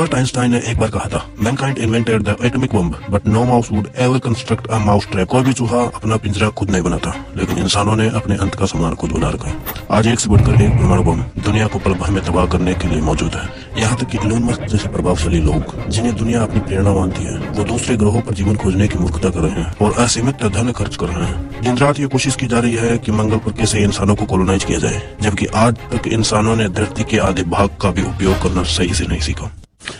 Albert Einstein ने एक बार कहा था, mankind invented the atomic bomb but no mouse would ever construct a mouse trap. कोई भी चूहा अपना पिंजरा खुद नहीं बनाता, लेकिन इंसानों ने अपने अंत का सामान खुद बना रखा है। आज एक से बढ़कर एक परमाणु बम दुनिया को पल भर में तबाह करने के लिए मौजूद है। यहाँ तक कि इलोन मस्क जैसे प्रभावशाली लोग, जिन्हें दुनिया अपनी प्रेरणा मानती है, वो दूसरे ग्रहों पर जीवन खोजने की मूर्खता कर रहे हैं और असीमित धन खर्च कर रहे हैं। दिन रात ये कोशिश की जा रही है कि मंगल पर कैसे इंसानों को कॉलोनाइज किया जाए, जबकि आज तक इंसानों ने धरती के आधे भाग का भी उपयोग करना सही से नहीं सीखा।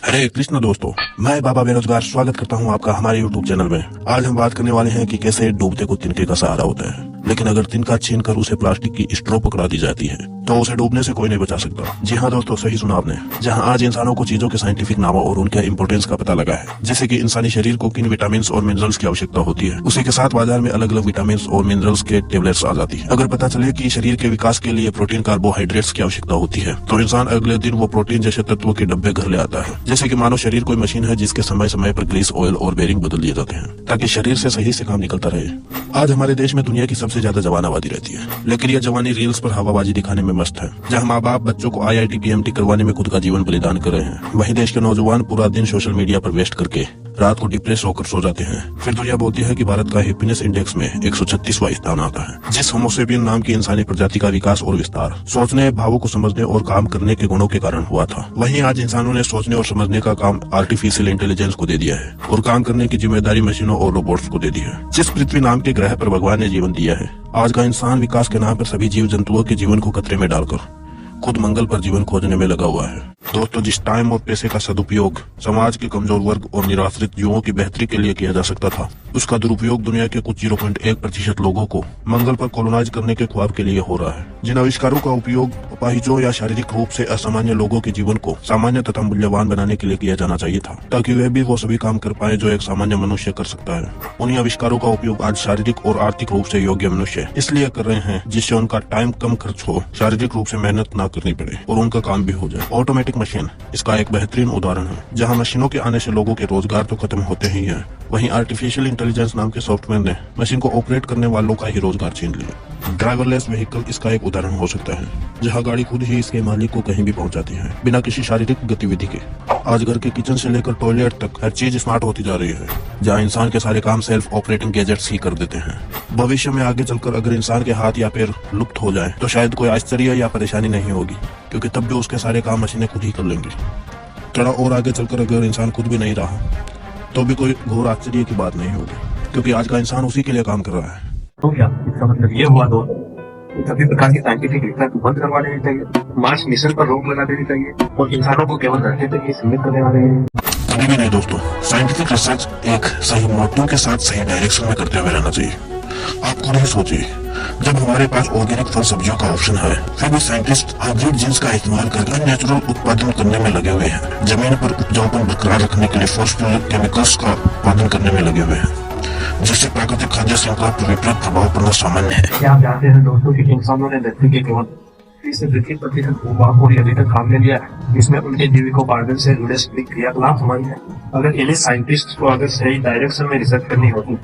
हरे कृष्ण दोस्तों, मैं बाबा बेरोजगार स्वागत करता हूं आपका हमारे YouTube चैनल में। आज हम बात करने वाले हैं कि कैसे डूबते को तिनके का सहारा होता है, लेकिन अगर तिनका छीन कर उसे प्लास्टिक की स्ट्रॉ पकड़ा दी जाती है तो उसे डूबने से कोई नहीं बचा सकता। जी हाँ दोस्तों, सही सुना आपने। जहाँ आज इंसानों को चीजों के साइंटिफिक नामों और उनके इंपोर्टेंस का पता लगा है, जैसे कि इंसानी शरीर को किन विटामिन और मिनरल्स की आवश्यकता होती है, उसी के साथ बाजार में अलग अलग विटामिन और मिनरल्स के टेबलेट्स आ जाती है। अगर पता चले कि शरीर के विकास के लिए प्रोटीन कार्बोहाइड्रेट्स की आवश्यकता होती है, तो इंसान अगले दिन वो प्रोटीन जैसे तत्वों के डब्बे घर ले आता है। जैसे कि मानव शरीर कोई मशीन है जिसके समय समय पर ग्रीस, ऑयल और बेरिंग बदल दिए जाते हैं ताकि शरीर से सही से काम निकलता रहे। आज हमारे देश में दुनिया की सबसे ज्यादा जवान आबादी रहती है, लेकिन यह जवानी रील्स पर हवाबाजी दिखाने में मस्त है। जहाँ माँ बाप बच्चों को IIT PMT करवाने में खुद का जीवन बलिदान कर रहे हैं, वहीं देश के नौजवान पूरा दिन सोशल मीडिया पर वेस्ट करके रात को डिप्रेस होकर सो जाते हैं। फिर दुनिया बोलती है कि भारत का हैप्पीनेस इंडेक्स में 136वां स्थान आता है। जिस होमोसेपियन नाम की इंसानी प्रजाति का विकास और विस्तार सोचने, भावों को समझने और काम करने के गुणों के कारण हुआ था, वहीं आज इंसानों ने सोचने और समझने का काम आर्टिफिशियल इंटेलिजेंस को दे दिया है और काम करने की जिम्मेदारी मशीनों और रोबोट्स को दे दी है। जिस पृथ्वी नाम के ग्रह पर भगवान ने जीवन दिया है, आज का इंसान विकास के नाम पर सभी जीव जंतुओं के जीवन को खतरे में डालकर खुद मंगल पर जीवन खोजने में लगा हुआ है। दोस्तों, जिस टाइम और पैसे का सदुपयोग समाज के कमजोर वर्ग और निराश्रित युवाओं की बेहतरी के लिए किया जा सकता था, उसका दुरुपयोग दुनिया के कुछ 0.1% लोगों को मंगल पर कॉलोनाइज करने के ख्वाब के लिए हो रहा है। जिन आविष्कारों का उपयोग अपाहिजों या शारीरिक रूप से असामान्य लोगों के जीवन को सामान्य तथा मूल्यवान बनाने के लिए किया जाना चाहिए था, ताकि वे भी वो सभी काम कर पाए जो एक सामान्य मनुष्य कर सकता है। उन्हीं आविष्कारों का उपयोग आज शारीरिक और आर्थिक रूप से योग्य मनुष्य इसलिए कर रहे हैं जिससे उनका टाइम कम खर्च हो, शारीरिक रूप से मेहनत न करनी पड़े और उनका काम भी हो जाए। ऑटोमेटिक मशीन इसका एक बेहतरीन उदाहरण है। जहां मशीनों के आने से लोगों के रोजगार तो खत्म होते ही हैं, वहीं आर्टिफिशियल इंटेलिजेंस नाम के सॉफ्टवेयर ने मशीन को ऑपरेट करने वालों का ही रोजगार छीन लिया। ड्राइवरलेस व्हीकल इसका एक उदाहरण हो सकता है, जहां गाड़ी खुद ही इसके मालिक को कहीं भी पहुंचाती है बिना किसी शारीरिक गतिविधि के। आज घर के किचन से लेकर टॉयलेट तक हर चीज स्मार्ट होती जा रही है, जहाँ इंसान के सारे काम सेल्फ ऑपरेटिंग गैजेट्स ही कर देते हैं। भविष्य में आगे चलकर अगर इंसान के हाथ या पैर लुप्त हो जाए तो शायद कोई आश्चर्य या परेशानी नहीं होगी, क्योंकि तब भी उसके सारे काम मशीनें खुद ही कर लेंगी। थोड़ा और आगे चलकर अगर इंसान खुद भी नहीं रहा तो भी कोई घोर आश्चर्य की बात नहीं होगी, क्योंकि आज का इंसान उसी के लिए काम कर रहा है। तो क्या इसका मतलब ये हुआ दो सभी प्रकार की साइंटिफिक रिसर्च बंद करवा देनी चाहिए, मार्स मिशन पर रोक लगा देनी चाहिए और इंसानों को केवल धरती तक ही सीमित करने वाले हैं। कभी भी नहीं दोस्तों, साइंटिफिक रिसर्च एक सही मोटिव के साथ सही डायरेक्शन में करते हुए रहना चाहिए। आप खुद ही सोचिए, जब हमारे पास ऑर्गेनिक फल सब्जियों का ऑप्शन है, फिर भी साइंटिस्ट हाइब्रिड जीन्स का इस्तेमाल करके नेचुरल उत्पादन करने में लगे हुए हैं। जमीन पर उपजाऊपन बरकरार रखने के लिए फोर्सफुल केमिकल्स का उत्पादन करने में लगे हुए हैं, जिससे प्राकृतिक खाद्य श्रृंखला पर विपरीत प्रभाव पड़ना सामान्य है। क्या आप जानते हैं दोस्तों कि इंसानों ने धरती के केवल 30% भूभाग को अभी तक काम ले लिया है, जिसमें उनके जीविकोपार्जन से जुड़े सभी क्रियाकलाप हमारी है। अगर इन्हीं साइंटिस्ट को अगर सही डायरेक्शन में रिसर्च करनी होती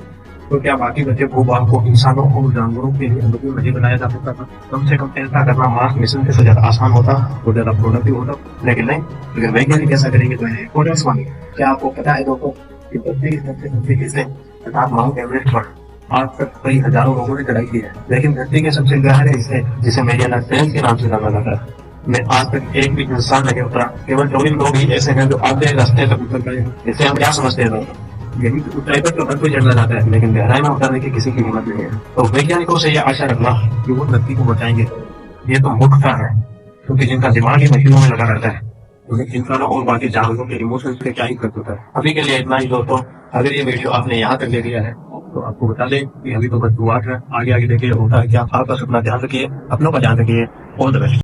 तो क्या बाकी बचे भूभाग को इंसानों और जानवरों के लिए अनुकूल नहीं बनाया जा सकता था? कम से कम ऐसा करना मार्स मिशन से ज्यादा आसान होता और ज्यादा प्रोडक्टिव होता, लेकिन नहीं। अगर वैज्ञानिक ऐसा करेंगे तो इम्पोर्टेंस मांगे। क्या आपको पता है दोस्तों कि पृथ्वी के सबसे ऊंचे हिस्से अर्थात माउंट एवरेस्ट पर आज तक कई हजारों लोगों ने चढ़ाई की है, लेकिन धरती के सबसे गहरे हिस्से जिसे मेरियाना ट्रेंच के नाम से जाना जाता है, में आज तक एक भी इंसान नहीं उतरा। केवल 24 लोग ही ऐसे हैं जो आधे रास्ते तक उतर गए। इससे हम क्या समझते हैं दोस्तों? यही ऊंचाई पर तो हर कोई चढ़ना चाहता है, लेकिन गहराई में उतरने की किसी की हिम्मत नहीं है। तो वैज्ञानिकों से यह आशा रखना कि वो धरती को बचाएंगे, ये तो मूर्खता है, क्योंकि जिनका दिमाग ही मशीनों में लगा रहता है, उन्हें इंसानों और बाकी जानवरों के इमोशंस से क्या ही कर सकता है। अभी के लिए इतना ही दोस्तों। अगर ये वीडियो आपने यहाँ तक ले लिया है तो आपको बता दें कि अभी तो बस शुरुआत है, आगे आगे देखिए होता है क्या। आप बस अपना ध्यान रखिए, अपनों का ध्यान रखिए। All the best.